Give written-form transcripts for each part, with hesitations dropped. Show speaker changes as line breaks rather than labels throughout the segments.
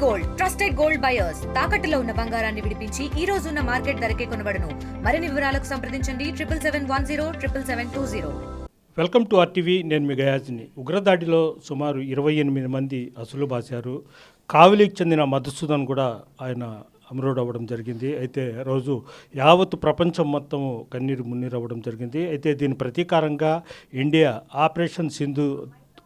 Gold trusted gold buyers తాకట్టులో ఉన్న బంగారాన్ని విడిపించి ఈ రోజు ఉన్న మార్కెట్ ధరకే కొనబడును. మరిన్ని వివరాలకు సంప్రదించండి 7771077720.
Welcome to RTV. నేను మీ గయాజ్ని. ఉగ్రదాడిలో సుమారు 28 మంది అసలు బాశారు. కావలికి చెందిన మధుసూదన్ కూడా ఆయన అమరుడవ్వడం జరిగింది. అయితే రోజు యావత్ ప్రపంచం మొత్తం కన్నీరు మున్నీరు అవ్వడం జరిగింది. అయితే దీని ప్రతీకారంగా ఇండియా ఆపరేషన్ సింధు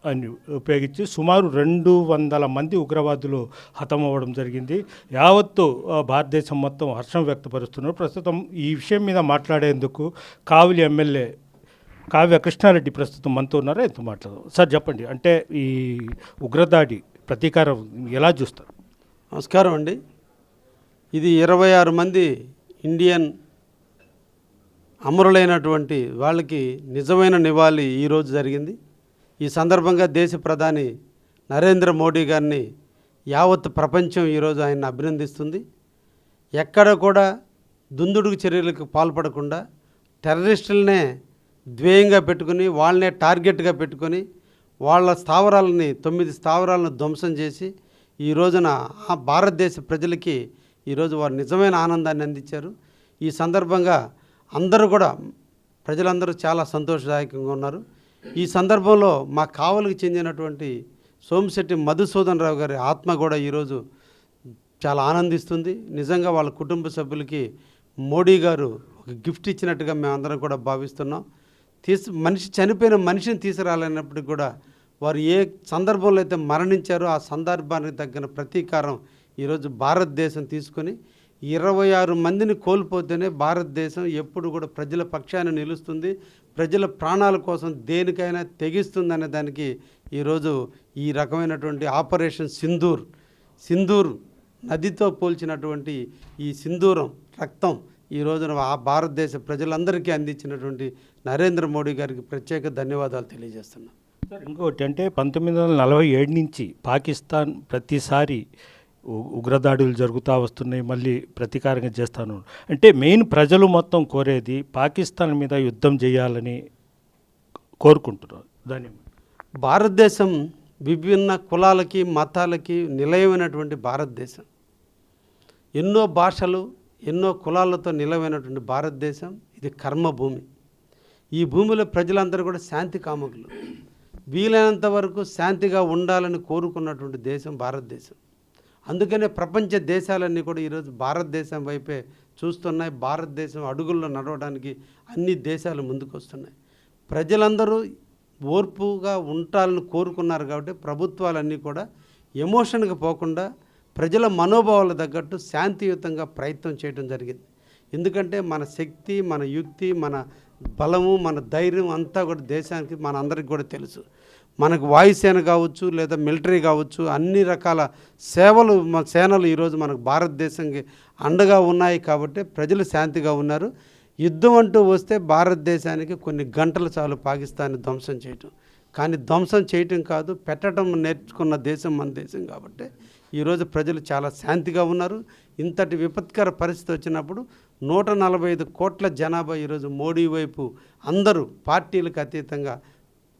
అని ఉపయోగించి సుమారు 200 మంది ఉగ్రవాదులు హతమవ్వడం జరిగింది. యావత్తు భారతదేశం మొత్తం హర్షం వ్యక్తపరుస్తున్నారు. ప్రస్తుతం ఈ విషయం మీద మాట్లాడేందుకు కావలి ఎమ్మెల్యే కావ్య కృష్ణారెడ్డి ప్రస్తుతం మనతో ఉన్నారు. ఎంతో మాట్లాడదాం. సార్ చెప్పండి, అంటే ఈ ఉగ్రదాడి ప్రతీకారం ఎలా చూస్తారు?
నమస్కారం అండి. ఇది 26 మంది ఇండియన్ అమరులైనటువంటి వాళ్ళకి నిజమైన నివాళి ఈరోజు జరిగింది. ఈ సందర్భంగా దేశ ప్రధాని నరేంద్ర మోడీ గారిని యావత్ ప్రపంచం ఈరోజు ఆయన్ని అభినందిస్తుంది. ఎక్కడ కూడా దుందుడుకు చర్యలకు పాల్పడకుండా టెర్రరిస్టులనే ధ్యేయంగా పెట్టుకుని వాళ్ళనే టార్గెట్గా పెట్టుకొని వాళ్ళ స్థావరాలని 9 స్థావరాలను ధ్వంసం చేసి ఈ రోజున భారతదేశ ప్రజలకి ఈరోజు వారు నిజమైన ఆనందాన్ని అందించారు. ఈ సందర్భంగా అందరూ కూడా ప్రజలందరూ చాలా సంతోషదాయకంగా ఉన్నారు. ఈ సందర్భంలో మా కావలికి చెందినటువంటి సోమిశెట్టి మధుసూదన్ రావు గారి ఆత్మ కూడా ఈరోజు చాలా ఆనందిస్తుంది. నిజంగా వాళ్ళ కుటుంబ సభ్యులకి మోడీ గారు ఒక గిఫ్ట్ ఇచ్చినట్టుగా మేమందరం కూడా భావిస్తున్నాం. చనిపోయిన మనిషిని తీసుకురాలేనప్పటికీ కూడా వారు ఏ సందర్భంలో అయితే మరణించారో ఆ సందర్భానికి తగ్గిన ప్రతీకారం ఈరోజు భారతదేశం తీసుకొని 26 మందిని కోల్పోతేనే భారతదేశం ఎప్పుడు కూడా ప్రజల పక్షాన నిలుస్తుంది, ప్రజల ప్రాణాల కోసం దేనికైనా తెగిస్తుందనే దానికి ఈరోజు ఈ రకమైనటువంటి ఆపరేషన్ సింధూర్ నదితో పోల్చినటువంటి ఈ సింధూరం రక్తం ఈ రోజున ఆ భారతదేశ ప్రజలందరికీ అందించినటువంటి నరేంద్ర మోడీ గారికి ప్రత్యేక ధన్యవాదాలు తెలియజేస్తున్నాం.
సార్ ఇంకోటి, అంటే 1947 నుంచి పాకిస్తాన్ ప్రతిసారి ఉగ్రదాడులు జరుగుతూ వస్తున్నాయి, మళ్ళీ ప్రతీకారంగా చేస్తాను అంటే మెయిన్ ప్రజలు మొత్తం కోరేది పాకిస్తాన్ మీద యుద్ధం చేయాలని కోరుకుంటున్నారు. దాని
భారతదేశం విభిన్న కులాలకి మతాలకి నిలయమైనటువంటి భారతదేశం, ఎన్నో భాషలు ఎన్నో కులాలతో నిలవైనటువంటి భారతదేశం. ఇది కర్మభూమి. ఈ భూమిలో ప్రజలందరూ కూడా శాంతి కాముకులు, వీలైనంత వరకు శాంతిగా ఉండాలని కోరుకున్నటువంటి దేశం భారతదేశం. అందుకనే ప్రపంచ దేశాలన్నీ కూడా ఈరోజు భారతదేశం వైపే చూస్తున్నాయి. భారతదేశం అడుగుల్లో నడవడానికి అన్ని దేశాలు ముందుకు వస్తున్నాయి. ప్రజలందరూ ఓర్పుగా ఉండాలని కోరుకున్నారు కాబట్టి ప్రభుత్వాలన్నీ కూడా ఎమోషన్గా పోకుండా ప్రజల మనోభావాల తగ్గట్టు శాంతియుతంగా ప్రయత్నం చేయడం జరిగింది. ఎందుకంటే మన శక్తి, మన యుక్తి, మన బలము, మన ధైర్యం అంతా కూడా దేశానికి మన అందరికి కూడా తెలుసు. మనకు వాయుసేన కావచ్చు లేదా మిలిటరీ కావచ్చు, అన్ని రకాల సేనలు ఈరోజు మనకు భారతదేశానికి అండగా ఉన్నాయి కాబట్టి ప్రజలు శాంతిగా ఉన్నారు. యుద్ధం అంటూ వస్తే భారతదేశానికి కొన్ని గంటలు చాలు పాకిస్తాన్ని ధ్వంసం చేయటం. కానీ ధ్వంసం చేయటం కాదు, పెట్టడం నేర్చుకున్న దేశం మన దేశం కాబట్టి ఈరోజు ప్రజలు చాలా శాంతిగా ఉన్నారు. ఇంతటి విపత్కర పరిస్థితి వచ్చినప్పుడు 145 కోట్ల జనాభా ఈరోజు మోడీ వైపు అందరూ పార్టీలకు అతీతంగా,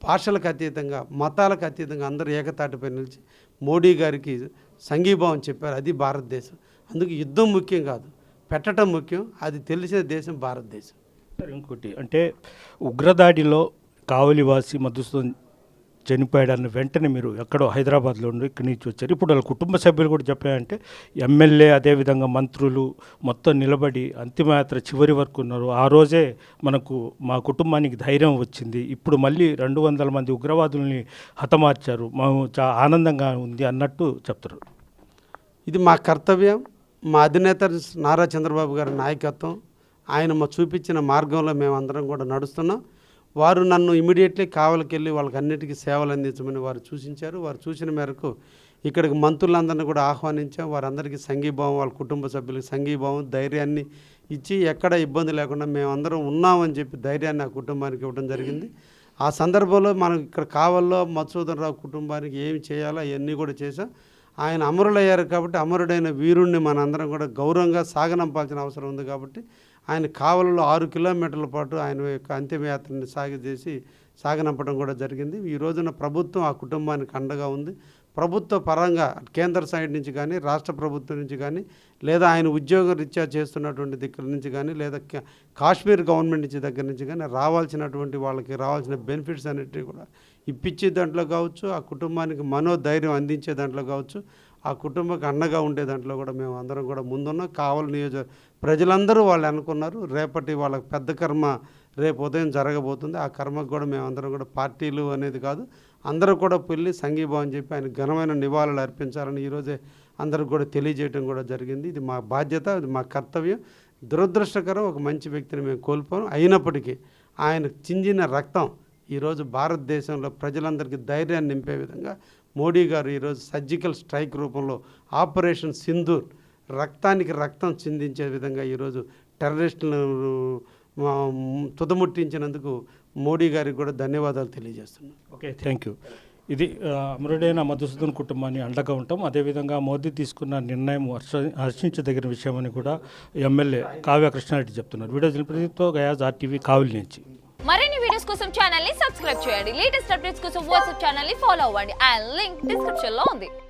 భాషలకు అతీతంగా, మతాలకు అతీతంగా అందరూ ఏకతాటిపై నిలిచి మోడీ గారికి సంఘీభావం చెప్పారు. అది భారతదేశం. అందుకు యుద్ధం ముఖ్యం కాదు, పెట్టడం ముఖ్యం. అది తెలిసిన దేశం భారతదేశం.
ఇంకోటి, అంటే ఉగ్రదాడిలో కావలివాసి మధుసూదన్ చనిపోయాడన్న వెంటనే మీరు ఎక్కడో హైదరాబాద్లో ఉండి ఇక్కడి నుంచి వచ్చారు. ఇప్పుడు వాళ్ళ కుటుంబ సభ్యులు కూడా చెప్పారంటే ఎమ్మెల్యే అదేవిధంగా మంత్రులు మొత్తం నిలబడి అంతిమయాత్ర చివరి వరకు ఉన్నారు. ఆ రోజే మా కుటుంబానికి ధైర్యం వచ్చింది, ఇప్పుడు మళ్ళీ 200 మంది ఉగ్రవాదుల్ని హతమార్చారు, మేము చాలా ఆనందంగా ఉంది అన్నట్టు చెప్తారు.
ఇది మా కర్తవ్యం. మా అధినేత నారా చంద్రబాబు గారి నాయకత్వం, ఆయన చూపించిన మార్గంలో మేమందరం కూడా నడుస్తున్నాం. వారు నన్ను ఇమీడియట్లీ కావలికి వెళ్ళి వాళ్ళకి అన్నిటికీ సేవలు అందించమని వారు సూచించారు. వారు చూసిన మేరకు ఇక్కడికి మంత్రులందరినీ కూడా ఆహ్వానించాం. వారందరికీ సంఘీభావం, వాళ్ళ కుటుంబ సభ్యులకి సంఘీభావం, ధైర్యాన్ని ఇచ్చి ఎక్కడ ఇబ్బంది లేకుండా మేమందరం ఉన్నామని చెప్పి ధైర్యాన్ని ఆ కుటుంబానికి ఇవ్వడం జరిగింది. ఆ సందర్భంలో మనం ఇక్కడ కావల్లో మధుసూదన్ రావు కుటుంబానికి ఏమి చేయాలో అవన్నీ కూడా చేశాం. ఆయన అమరులయ్యారు కాబట్టి అమరుడైన వీరుణ్ణి మనందరం కూడా గౌరవంగా సాగనంపాల్సిన అవసరం ఉంది కాబట్టి ఆయన కావలిలో 6 కిలోమీటర్ల పాటు ఆయన యొక్క అంతిమయాత్రని సాగనంపడం కూడా జరిగింది. ఈ రోజున ప్రభుత్వం ఆ కుటుంబానికి అండగా ఉంది. ప్రభుత్వ పరంగా కేంద్ర సైడ్ నుంచి కానీ రాష్ట్ర ప్రభుత్వం నుంచి కానీ లేదా ఆయన ఉద్యోగ రీత్యా చేస్తున్నటువంటి దగ్గర నుంచి కానీ లేదా కాశ్మీర్ గవర్నమెంట్ నుంచి దగ్గర నుంచి కానీ రావాల్సినటువంటి వాళ్ళకి రావాల్సిన బెనిఫిట్స్ అన్నిటినీ కూడా ఇప్పించే దాంట్లో కావచ్చు, ఆ కుటుంబానికి మనోధైర్యం అందించే దాంట్లో కావచ్చు, ఆ కుటుంబకు అండగా ఉండే దాంట్లో కూడా మేము అందరం కూడా ముందున్నాం. కావలి నియోజక ప్రజలందరూ వాళ్ళు అనుకున్నారు. రేపటి వాళ్ళకి పెద్ద కర్మ రేపు ఉదయం జరగబోతుంది. ఆ కర్మకు కూడా మేము అందరం కూడా పార్టీలు అనేది కాదు, అందరూ కూడా వెళ్ళి సంఘీభావం చెప్పి ఆయన ఘనమైన నివాళులు అర్పించాలని ఈరోజే అందరికి కూడా తెలియజేయడం కూడా జరిగింది. ఇది మా బాధ్యత, ఇది మా కర్తవ్యం. దురదృష్టకరం, ఒక మంచి వ్యక్తిని మేము కోల్పోను. అయినప్పటికీ ఆయన చిందిన రక్తం ఈరోజు భారతదేశంలో ప్రజలందరికీ ధైర్యాన్ని నింపే విధంగా మోడీ గారు ఈరోజు సర్జికల్ స్ట్రైక్ రూపంలో ఆపరేషన్ సింధూర్ రక్తానికి రక్తం చిందించే విధంగా ఈరోజు టెర్రరిస్టులను తుదముట్టించినందుకు మోడీ గారికి కూడా ధన్యవాదాలు తెలియజేస్తున్నాను.
Okay, thank you. ఇది అమరుడైన మధుసూదన్ కుటుంబాన్ని అండగా ఉంటాం. అదేవిధంగా మోదీ తీసుకున్న నిర్ణయం హర్షించదగిన విషయమని కూడా ఎమ్మెల్యే కావ్య కృష్ణారెడ్డి చెప్తున్నారు. వీడియో ప్రదీప్తో గయాజ్ RTV కావలి నుంచి.
మరిన్ని వీడియోస్ కోసం ఛానల్ ని సబ్స్క్రైబ్ చేయండి. లేటెస్ట్ అప్డేట్స్ కోసం వాట్సాప్ ఛానల్ ని ఫాలో అవ్వండి. అండ్ లింక్ డిస్క్రిప్షన్ లో ఉంది.